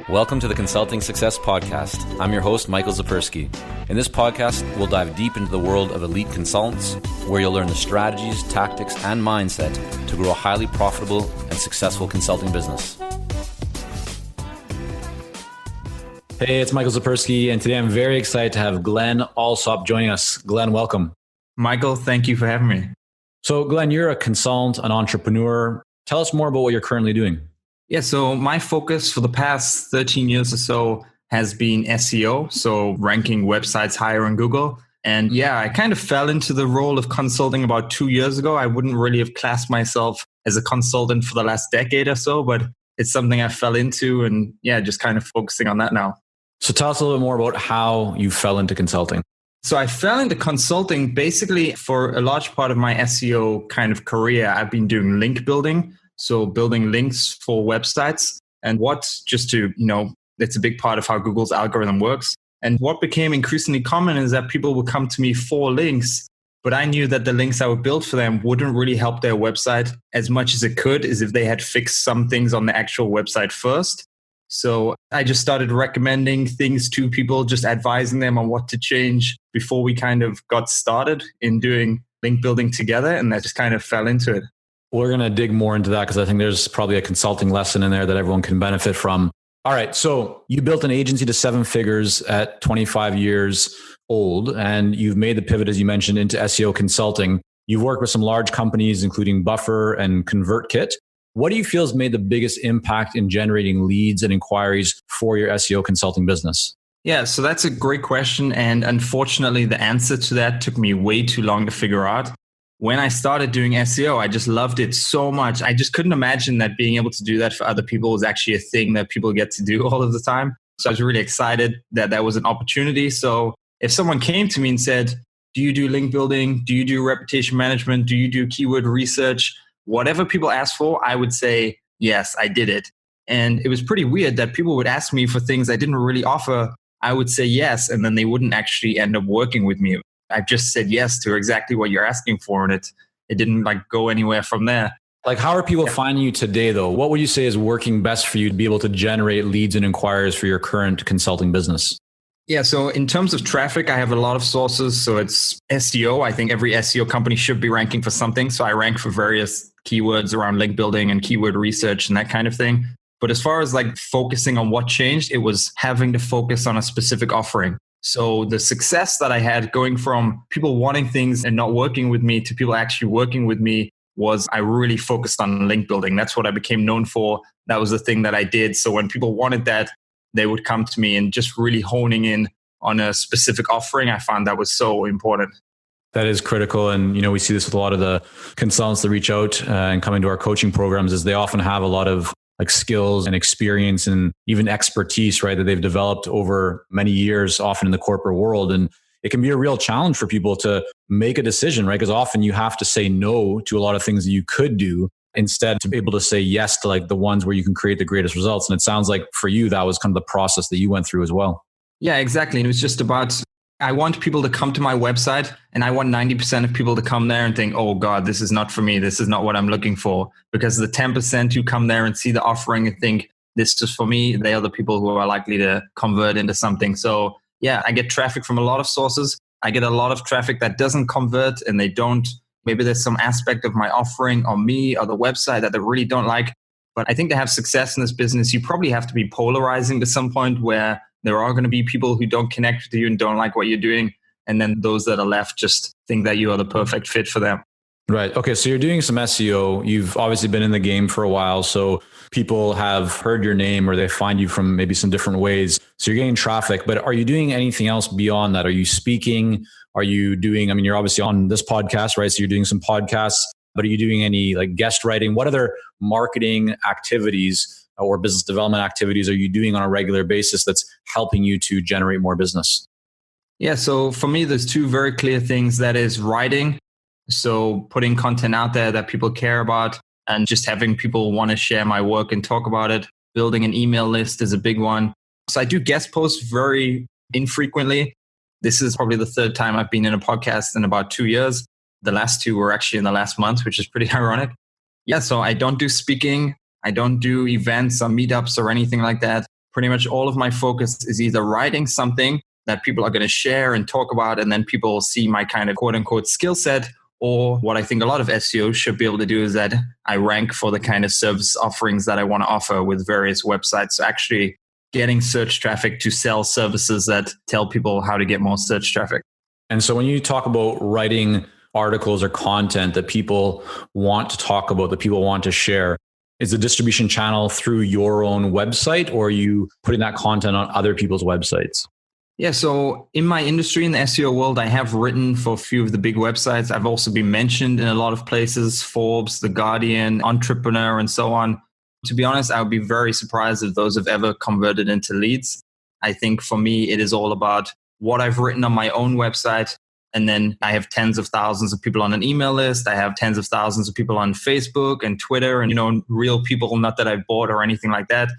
Welcome to the Consulting Success Podcast. I'm your host, Michael Zapersky. In this podcast, we'll dive deep into the world of elite consultants, where you'll learn the strategies, tactics, and mindset to grow a highly profitable and successful consulting business. Hey, it's Michael Zapersky, and today I'm very excited to have Glen Allsopp joining us. Glen, welcome. Michael, thank you for having me. So, Glen, you're a consultant, an entrepreneur. Tell us more about what you're currently doing. Yeah, so my focus for the past 13 years or so has been SEO, so ranking websites higher on Google. And yeah, I kind of fell into the role of consulting about 2 years ago. I wouldn't really have classed myself as a consultant for the last decade or so, but it's something I fell into and yeah, just kind of focusing on that now. So tell us a little bit more about how you fell into consulting. So I fell into consulting basically for a large part of my SEO kind of career. I've been doing link building. So building links for websites and it's a big part of how Google's algorithm works. And what became increasingly common is that people would come to me for links, but I knew that the links I would build for them wouldn't really help their website as much as it could as if they had fixed some things on the actual website first. So I just started recommending things to people, just advising them on what to change before we kind of got started in doing link building together. And that just kind of fell into it. We're going to dig more into that because I think there's probably a consulting lesson in there that everyone can benefit from. All right. So you built an agency to 7 figures at 25 years old, and you've made the pivot, as you mentioned, into SEO consulting. You've worked with some large companies, including Buffer and ConvertKit. What do you feel has made the biggest impact in generating leads and inquiries for your SEO consulting business? Yeah, so that's a great question. And unfortunately, the answer to that took me way too long to figure out. When I started doing SEO, I just loved it so much. I just couldn't imagine that being able to do that for other people was actually a thing that people get to do all of the time. So I was really excited that that was an opportunity. So if someone came to me and said, do you do link building? Do you do reputation management? Do you do keyword research? Whatever people ask for, I would say, yes, I did it. And it was pretty weird that people would ask me for things I didn't really offer. I would say yes, and then they wouldn't actually end up working with me. I just said yes to exactly what you're asking for, and it didn't go anywhere from there. How are people finding you today, though? What would you say is working best for you to be able to generate leads and inquiries for your current consulting business? Yeah, so in terms of traffic, I have a lot of sources. So it's SEO. I think every SEO company should be ranking for something. So I rank for various keywords around link building and keyword research and that kind of thing. But as far as focusing on what changed, it was having to focus on a specific offering. So the success that I had going from people wanting things and not working with me to people actually working with me was I really focused on link building. That's what I became known for. That was the thing that I did. So when people wanted that, they would come to me, and just really honing in on a specific offering, I found that was so important. That is critical. And, we see this with a lot of the consultants that reach out and come into our coaching programs is they often have a lot of skills and experience and even expertise, right, that they've developed over many years, often in the corporate world. And it can be a real challenge for people to make a decision, right? Because often you have to say no to a lot of things that you could do instead to be able to say yes to the ones where you can create the greatest results. And it sounds like for you, that was kind of the process that you went through as well. Yeah, exactly. And it was just about, I want people to come to my website and I want 90% of people to come there and think, oh God, this is not for me. This is not what I'm looking for. Because the 10% who come there and see the offering and think this is for me, they are the people who are likely to convert into something. So yeah, I get traffic from a lot of sources. I get a lot of traffic that doesn't convert and maybe there's some aspect of my offering or me or the website that they really don't like. But I think to have success in this business, you probably have to be polarizing to some point where there are going to be people who don't connect with you and don't like what you're doing. And then those that are left just think that you are the perfect fit for them. Right. Okay. So you're doing some SEO. You've obviously been in the game for a while. So people have heard your name or they find you from maybe some different ways. So you're getting traffic, but are you doing anything else beyond that? Are you speaking? Are you doing, you're obviously on this podcast, right? So you're doing some podcasts, but are you doing any guest writing? What other marketing activities or business development activities are you doing on a regular basis that's helping you to generate more business? Yeah, so for me, there's 2 very clear things. That is writing. So putting content out there that people care about and just having people want to share my work and talk about it. Building an email list is a big one. So I do guest posts very infrequently. This is probably the 3rd time I've been in a podcast in about 2 years. The last 2 were actually in the last month, which is pretty ironic. Yeah, so I don't do speaking. I don't do events or meetups or anything like that. pretty much all of my focus is either writing something that people are going to share and talk about, and then people will see my kind of quote unquote skill set. Or what I think a lot of SEOs should be able to do is that I rank for the kind of service offerings that I want to offer with various websites. So actually getting search traffic to sell services that tell people how to get more search traffic. And so when you talk about writing articles or content that people want to talk about, that people want to share, is the distribution channel through your own website, or are you putting that content on other people's websites? Yeah, so in my industry, in the SEO world, I have written for a few of the big websites. I've also been mentioned in a lot of places, Forbes, The Guardian, Entrepreneur, and so on. To be honest, I would be very surprised if those have ever converted into leads. I think for me, it is all about what I've written on my own website. And then I have tens of thousands of people on an email list. I have tens of thousands of people on Facebook and Twitter and, real people, not that I've bought or anything like that.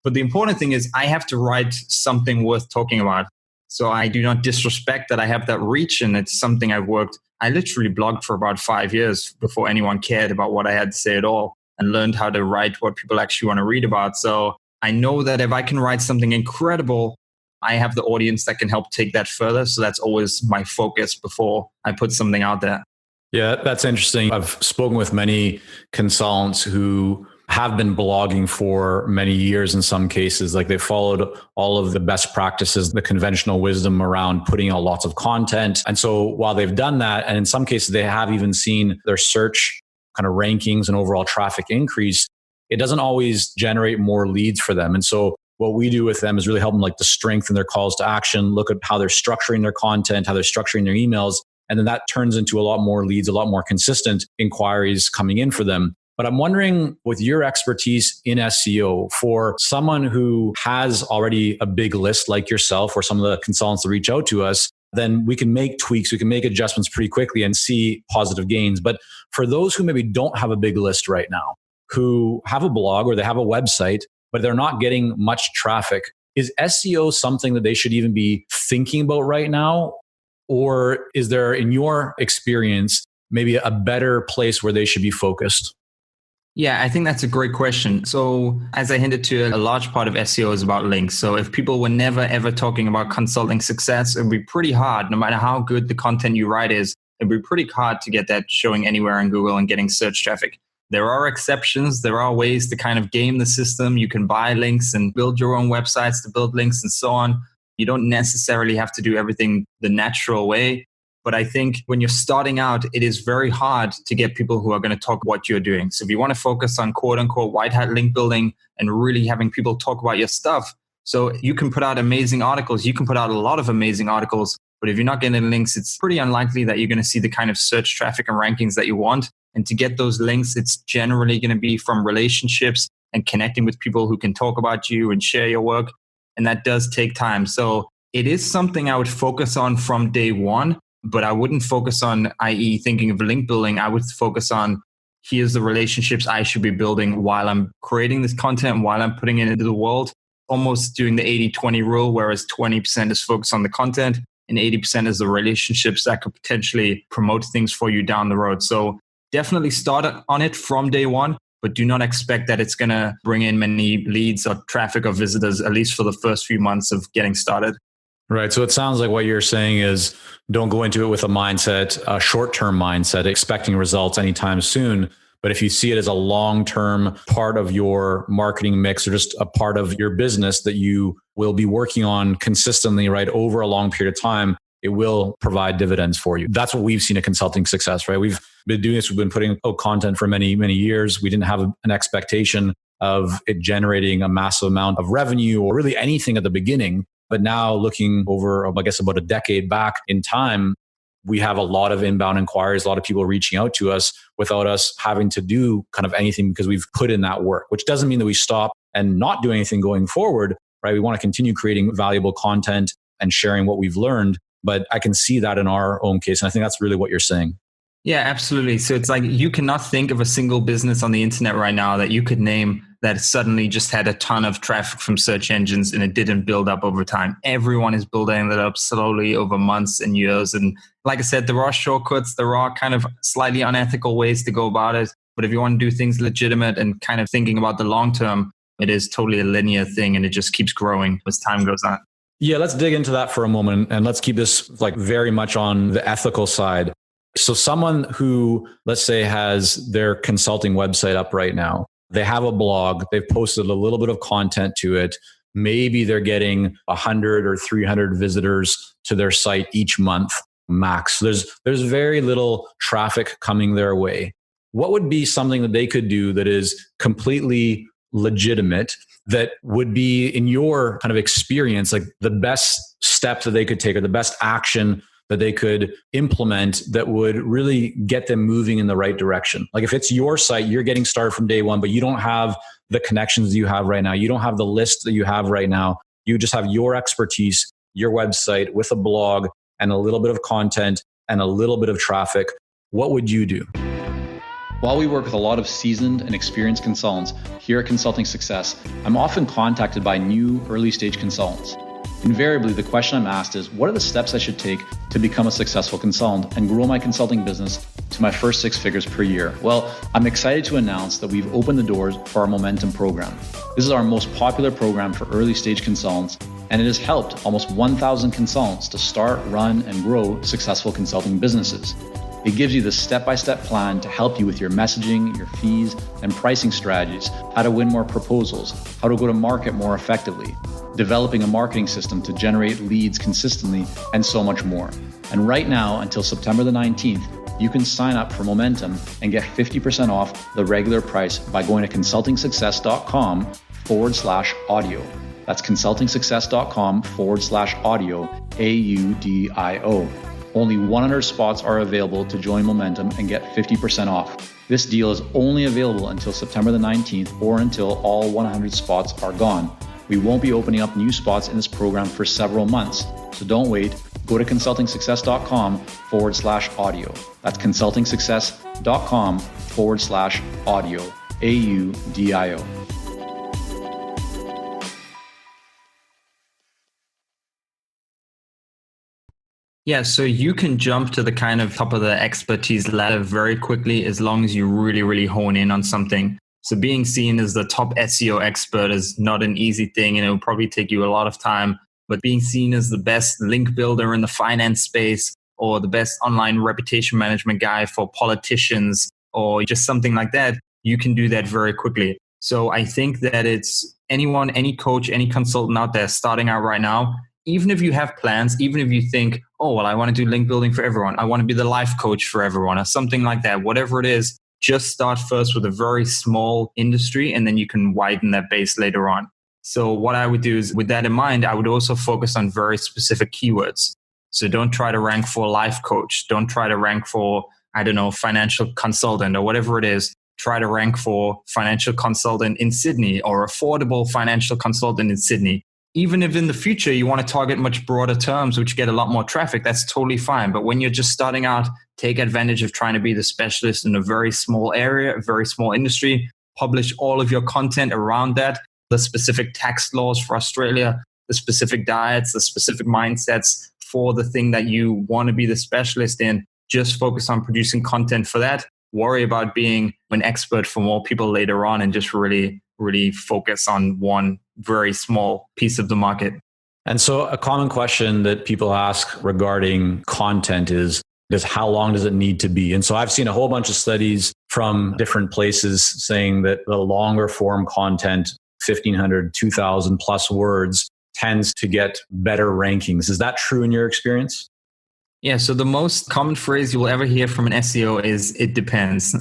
But the important thing is I have to write something worth talking about. So I do not disrespect that I have that reach, and it's something I've worked. I literally blogged for about 5 years before anyone cared about what I had to say at all, and learned how to write what people actually want to read about. So I know that if I can write something incredible, I have the audience that can help take that further. So that's always my focus before I put something out there. Yeah, that's interesting. I've spoken with many consultants who have been blogging for many years in some cases. Like they've followed all of the best practices, the conventional wisdom around putting out lots of content. And so while they've done that, and in some cases they have even seen their search kind of rankings and overall traffic increase, it doesn't always generate more leads for them. And so what we do with them is really help them to strengthen their calls to action, look at how they're structuring their content, how they're structuring their emails. And then that turns into a lot more leads, a lot more consistent inquiries coming in for them. But I'm wondering, with your expertise in SEO, for someone who has already a big list like yourself or some of the consultants that reach out to us, then we can make tweaks, we can make adjustments pretty quickly and see positive gains. But for those who maybe don't have a big list right now, who have a blog or they have a website, but they're not getting much traffic, is SEO something that they should even be thinking about right now? Or is there, in your experience, maybe a better place where they should be focused? Yeah, I think that's a great question. So as I hinted to, a large part of SEO is about links. So if people were never, ever talking about consulting success, it would be pretty hard, no matter how good the content you write is, it'd be pretty hard to get that showing anywhere on Google and getting search traffic. There are exceptions. There are ways to kind of game the system. You can buy links and build your own websites to build links and so on. You don't necessarily have to do everything the natural way. But I think when you're starting out, it is very hard to get people who are going to talk what you're doing. So if you want to focus on quote unquote white hat link building and really having people talk about your stuff, so you can put out amazing articles. You can put out a lot of amazing articles. But if you're not getting links, it's pretty unlikely that you're going to see the kind of search traffic and rankings that you want. And to get those links, it's generally going to be from relationships and connecting with people who can talk about you and share your work. And that does take time. So it is something I would focus on from day one. But I wouldn't focus on, i.e. thinking of link building. I would focus on, here's the relationships I should be building while I'm creating this content, while I'm putting it into the world, almost doing the 80-20 rule, whereas 20% is focused on the content and 80% is the relationships that could potentially promote things for you down the road. So definitely start on it from day one, but do not expect that it's going to bring in many leads or traffic or visitors, at least for the first few months of getting started. Right. So it sounds like what you're saying is don't go into it with a short-term mindset, expecting results anytime soon. But if you see it as a long-term part of your marketing mix or just a part of your business that you will be working on consistently, right, over a long period of time, it will provide dividends for you. That's what we've seen in consulting success, right? We've been doing this. We've been putting out content for many, many years. We didn't have an expectation of it generating a massive amount of revenue or really anything at the beginning. But now looking over, I guess, about a decade back in time, we have a lot of inbound inquiries, a lot of people reaching out to us without us having to do kind of anything because we've put in that work, which doesn't mean that we stop and not do anything going forward, right? We want to continue creating valuable content and sharing what we've learned. But I can see that in our own case. And I think that's really what you're saying. Yeah, absolutely. So it's like you cannot think of a single business on the internet right now that you could name that suddenly just had a ton of traffic from search engines and it didn't build up over time. Everyone is building that up slowly over months and years. And like I said, there are shortcuts. There are kind of slightly unethical ways to go about it. But if you want to do things legitimate and kind of thinking about the long term, it is totally a linear thing and it just keeps growing as time goes on. Yeah, let's dig into that for a moment and let's keep this like very much on the ethical side. So someone who, let's say, has their consulting website up right now, they have a blog, they've posted a little bit of content to it. Maybe they're getting 100 or 300 visitors to their site each month max. There's very little traffic coming their way. What would be something that they could do that is completely legitimate, that would be, in your kind of experience, like the best step that they could take or the best action that they could implement that would really get them moving in the right direction? Like if it's your site, you're getting started from day one, but you don't have the connections that you have right now. You don't have the list that you have right now. You just have your expertise, your website with a blog and a little bit of content and a little bit of traffic. What would you do? While we work with a lot of seasoned and experienced consultants here at Consulting Success, I'm often contacted by new early stage consultants. Invariably, the question I'm asked is, what are the steps I should take to become a successful consultant and grow my consulting business to my first 6 figures per year? Well, I'm excited to announce that we've opened the doors for our Momentum program. This is our most popular program for early stage consultants, and it has helped almost 1,000 consultants to start, run, and grow successful consulting businesses. It gives you the step-by-step plan to help you with your messaging, your fees, and pricing strategies, how to win more proposals, how to go to market more effectively, developing a marketing system to generate leads consistently, and so much more. And right now, until September the 19th, you can sign up for Momentum and get 50% off the regular price by going to consultingsuccess.com/audio. That's consultingsuccess.com/audio, AUDIO. Only 100 spots are available to join Momentum and get 50% off. This deal is only available until September the 19th or until all 100 spots are gone. We won't be opening up new spots in this program for several months, so don't wait. Go to consultingsuccess.com/audio. That's consultingsuccess.com/audio, AUDIO. Yeah, so you can jump to the kind of top of the expertise ladder very quickly as long as you really, really hone in on something. So being seen as the top SEO expert is not an easy thing, and it will probably take you a lot of time. But being seen as the best link builder in the finance space, or the best online reputation management guy for politicians, or just something like that, you can do that very quickly. So I think that it's anyone, any coach, any consultant out there starting out right now, even if you have plans, even if you think, oh, well, I want to do link building for everyone, I want to be the life coach for everyone, or something like that, whatever it is, just start first with a very small industry, and then you can widen that base later on. So what I would do is, with that in mind, I would also focus on very specific keywords. So don't try to rank for life coach. Don't try to rank for, I don't know, financial consultant or whatever it is. Try to rank for financial consultant in Sydney or affordable financial consultant in Sydney. Even if in the future you want to target much broader terms, which get a lot more traffic, that's totally fine. But when you're just starting out, take advantage of trying to be the specialist in a very small area, a very small industry. Publish all of your content around that, the specific tax laws for Australia, the specific diets, the specific mindsets for the thing that you want to be the specialist in. Just focus on producing content for that. Worry about being an expert for more people later on, and just really, really focus on one very small piece of the market. And so a common question that people ask regarding content is how long does it need to be? And so I've seen a whole bunch of studies from different places saying that the longer form content, 1,500, 2,000 plus words, tends to get better rankings. Is that true in your experience? Yeah, so the most common phrase you will ever hear from an SEO is, it depends.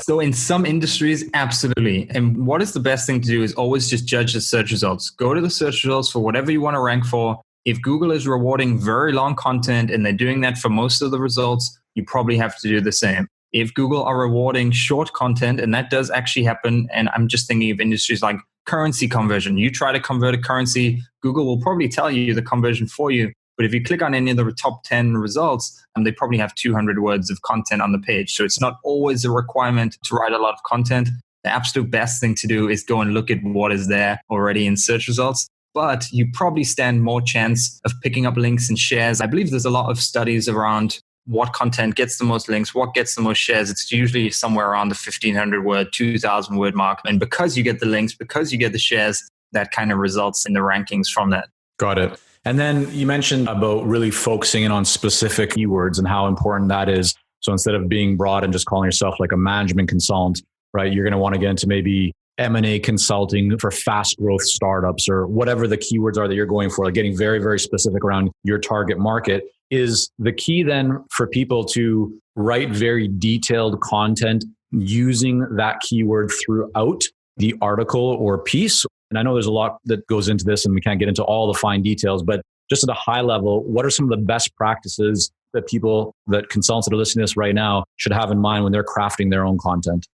So in some industries, absolutely. And what is the best thing to do is always just judge the search results. Go to the search results for whatever you want to rank for. If Google is rewarding very long content and they're doing that for most of the results, you probably have to do the same. If Google are rewarding short content, and that does actually happen, and I'm just thinking of industries like currency conversion. You try to convert a currency, Google will probably tell you the conversion for you. But if you click on any of the top 10 results, they probably have 200 words of content on the page. So it's not always a requirement to write a lot of content. The absolute best thing to do is go and look at what is there already in search results. But you probably stand more chance of picking up links and shares. I believe there's a lot of studies around what content gets the most links, what gets the most shares. It's usually somewhere around the 1,500 word, 2,000 word mark. And because you get the links, because you get the shares, that kind of results in the rankings from that. Got it. And then you mentioned about really focusing in on specific keywords and how important that is. So instead of being broad and just calling yourself like a management consultant, right, you're going to want to get into maybe M&A consulting for fast growth startups or whatever the keywords are that you're going for, like getting very, very specific around your target market. Is the key then for people to write very detailed content using that keyword throughout the article or piece? And I know there's a lot that goes into this and we can't get into all the fine details, but just at a high level, what are some of the best practices that consultants that are listening to this right now should have in mind when they're crafting their own content?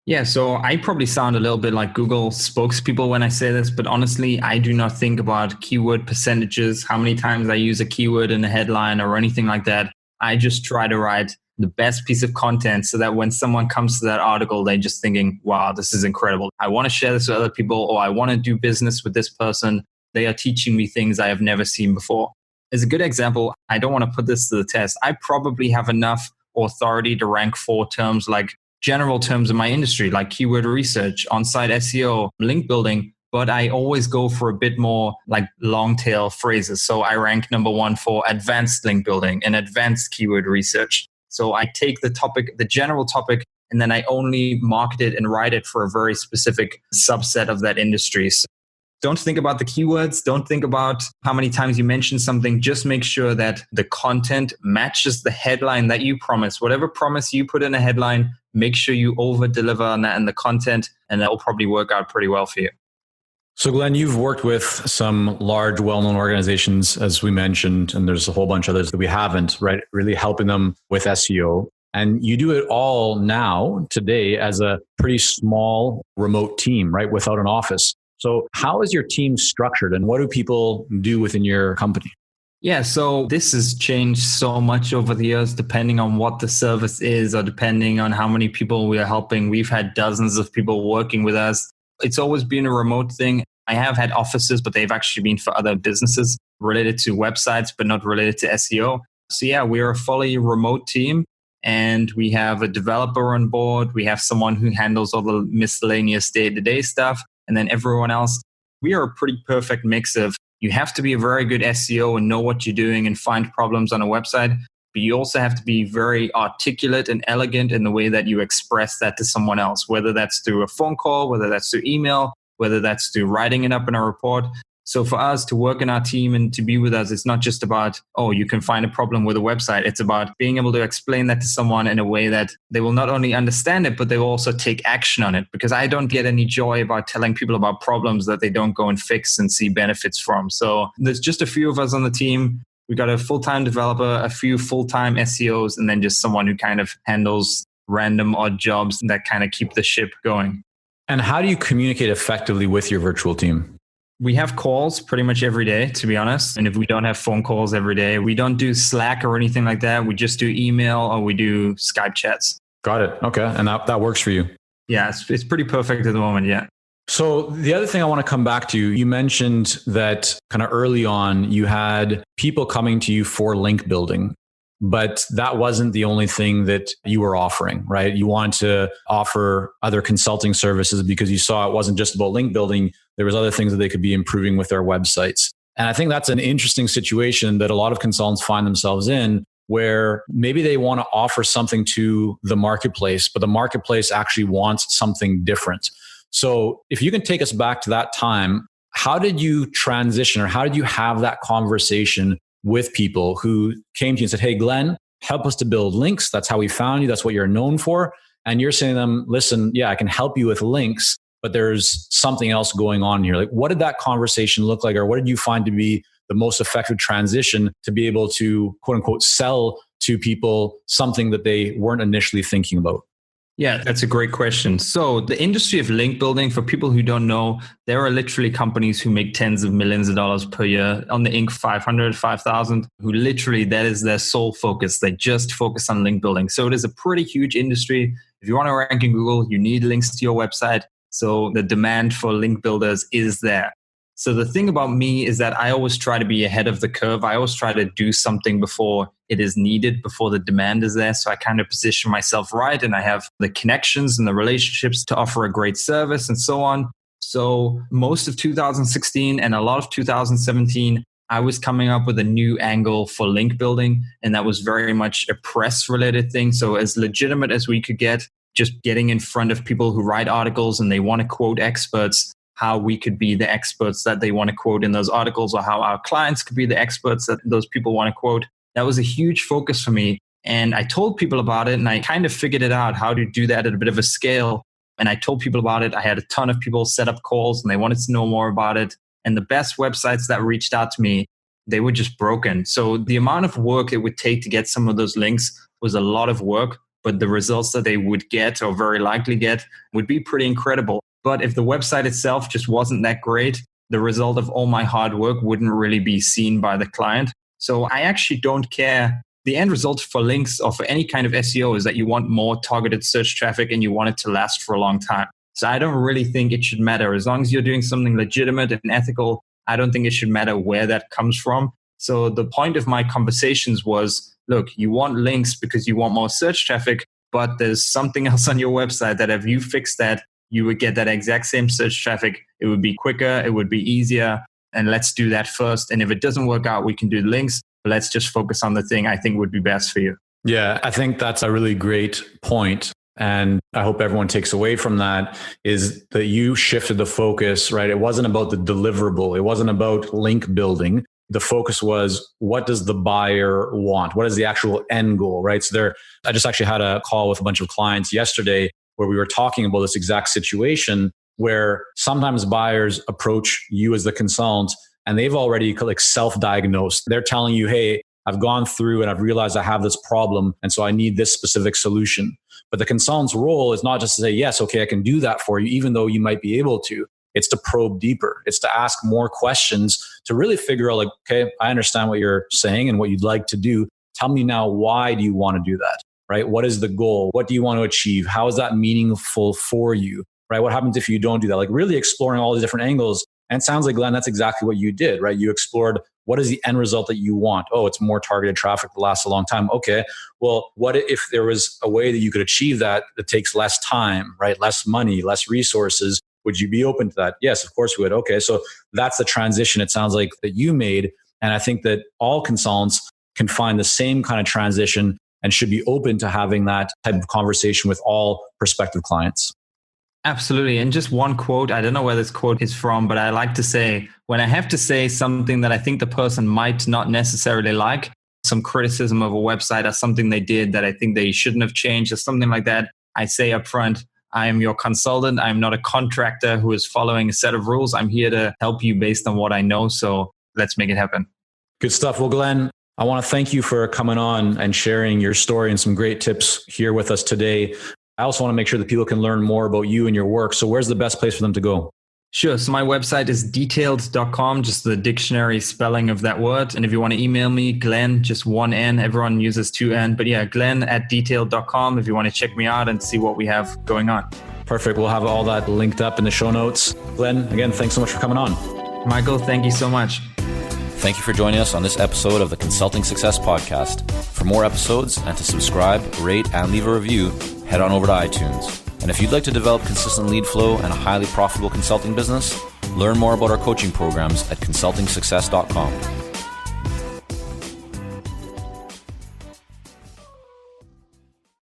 Yeah, so I probably sound a little bit like Google spokespeople when I say this, but honestly, I do not think about keyword percentages, how many times I use a keyword in a headline or anything like that. I just try to write the best piece of content so that when someone comes to that article, they're just thinking, wow, this is incredible. I want to share this with other people, or I want to do business with this person. They are teaching me things I have never seen before. As a good example, I don't want to put this to the test. I probably have enough authority to rank for terms like general terms in my industry, like keyword research, on-site SEO, link building, but I always go for a bit more like long tail phrases. So I rank number 1 for advanced link building and advanced keyword research. So I take the topic, the general topic, and then I only market it and write it for a very specific subset of that industry. So don't think about the keywords. Don't think about how many times you mention something. Just make sure that the content matches the headline that you promise. Whatever promise you put in a headline, make sure you over deliver on that in the content, and that will probably work out pretty well for you. So Glenn, you've worked with some large, well-known organizations, as we mentioned, and there's a whole bunch of others that we haven't, right? Really helping them with SEO. And you do it all now, today, as a pretty small remote team, right? Without an office. So how is your team structured and what do people do within your company? Yeah, so this has changed so much over the years, depending on what the service is or depending on how many people we are helping. We've had dozens of people working with us. It's always been a remote thing. I have had offices, but they've actually been for other businesses related to websites, but not related to SEO. So yeah, we're a fully remote team and we have a developer on board. We have someone who handles all the miscellaneous day-to-day stuff. And then everyone else, we are a pretty perfect mix of you have to be a very good SEO and know what you're doing and find problems on a website. But you also have to be very articulate and elegant in the way that you express that to someone else, whether that's through a phone call, whether that's through email, whether that's through writing it up in a report. So for us to work in our team and to be with us, it's not just about, oh, you can find a problem with a website. It's about being able to explain that to someone in a way that they will not only understand it, but they will also take action on it. Because I don't get any joy about telling people about problems that they don't go and fix and see benefits from. So there's just a few of us on the team. We got a full-time developer, a few full-time SEOs, and then just someone who kind of handles random odd jobs that kind of keep the ship going. And how do you communicate effectively with your virtual team? We have calls pretty much every day, to be honest. And if we don't have phone calls every day, we don't do Slack or anything like that. We just do email or we do Skype chats. Got it. Okay. And that works for you. Yeah, it's pretty perfect at the moment. Yeah. So the other thing I want to come back to, you mentioned that kind of early on, you had people coming to you for link building, but that wasn't the only thing that you were offering, right? You wanted to offer other consulting services because you saw it wasn't just about link building. There was other things that they could be improving with their websites. And I think that's an interesting situation that a lot of consultants find themselves in, where maybe they want to offer something to the marketplace, but the marketplace actually wants something different. So if you can take us back to that time, how did you transition or how did you have that conversation with people who came to you and said, hey, Glenn, help us to build links. That's how we found you. That's what you're known for. And you're saying to them, listen, yeah, I can help you with links, but there's something else going on here. Like, what did that conversation look like? Or what did you find to be the most effective transition to be able to, quote unquote, sell to people something that they weren't initially thinking about? Yeah, that's a great question. So the industry of link building, for people who don't know, there are literally companies who make tens of millions of dollars per year on the Inc. 500, 5,000, who literally that is their sole focus. They just focus on link building. So it is a pretty huge industry. If you want to rank in Google, you need links to your website. So the demand for link builders is there. So the thing about me is that I always try to be ahead of the curve. I always try to do something before it is needed, before the demand is there. So I kind of position myself right, and I have the connections and the relationships to offer a great service and so on. So most of 2016 and a lot of 2017, I was coming up with a new angle for link building, and that was very much a press related thing. So as legitimate as we could get, just getting in front of people who write articles and they want to quote experts, how we could be the experts that they want to quote in those articles, or how our clients could be the experts that those people want to quote. That was a huge focus for me. And I told people about it, and I kind of figured it out how to do that at a bit of a scale. And I told people about it. I had a ton of people set up calls and they wanted to know more about it. And the best websites that reached out to me, they were just broken. So the amount of work it would take to get some of those links was a lot of work, but the results that they would get, or very likely get, would be pretty incredible. But if the website itself just wasn't that great, the result of all my hard work wouldn't really be seen by the client. So I actually don't care. The end result for links or for any kind of SEO is that you want more targeted search traffic and you want it to last for a long time. So I don't really think it should matter. As long as you're doing something legitimate and ethical, I don't think it should matter where that comes from. So the point of my conversations was, look, you want links because you want more search traffic, but there's something else on your website that if you fix that, you would get that exact same search traffic. It would be quicker, it would be easier, and let's do that first. And if it doesn't work out, we can do links, but let's just focus on the thing I think would be best for you. Yeah, I think that's a really great point. And I hope everyone takes away from that is that you shifted the focus, right? It wasn't about the deliverable. It wasn't about link building. The focus was, what does the buyer want? What is the actual end goal, right? So I just actually had a call with a bunch of clients yesterday where we were talking about this exact situation where sometimes buyers approach you as the consultant and they've already like self-diagnosed. They're telling you, hey, I've gone through and I've realized I have this problem, and so I need this specific solution. But the consultant's role is not just to say, yes, okay, I can do that for you, even though you might be able to. It's to probe deeper. It's to ask more questions to really figure out, like, okay, I understand what you're saying and what you'd like to do. Tell me now, why do you want to do that, right? What is the goal? What do you want to achieve? How is that meaningful for you, right? What happens if you don't do that? Like really exploring all the different angles. And it sounds like, Glenn, that's exactly what you did, right? You explored, what is the end result that you want? Oh, it's more targeted traffic that lasts a long time. Okay, well, what if there was a way that you could achieve that takes less time, right? Less money, less resources? Would you be open to that? Yes, of course we would. Okay, so that's the transition it sounds like that you made. And I think that all consultants can find the same kind of transition and should be open to having that type of conversation with all prospective clients. Absolutely. And just one quote, I don't know where this quote is from, but I like to say, when I have to say something that I think the person might not necessarily like, some criticism of a website or something they did that I think they shouldn't have changed or something like that, I say up front, I am your consultant. I'm not a contractor who is following a set of rules. I'm here to help you based on what I know. So let's make it happen. Good stuff. Well, Glenn, I want to thank you for coming on and sharing your story and some great tips here with us today. I also want to make sure that people can learn more about you and your work. So where's the best place for them to go? Sure. So my website is detailed.com, just the dictionary spelling of that word. And if you want to email me, Glen, just one N. Everyone uses two N. But yeah, Glen@detailed.com if you want to check me out and see what we have going on. Perfect. We'll have all that linked up in the show notes. Glenn, again, thanks so much for coming on. Michael, thank you so much. Thank you for joining us on this episode of the Consulting Success Podcast. For more episodes and to subscribe, rate, and leave a review, head on over to iTunes. And if you'd like to develop consistent lead flow and a highly profitable consulting business, learn more about our coaching programs at consultingsuccess.com.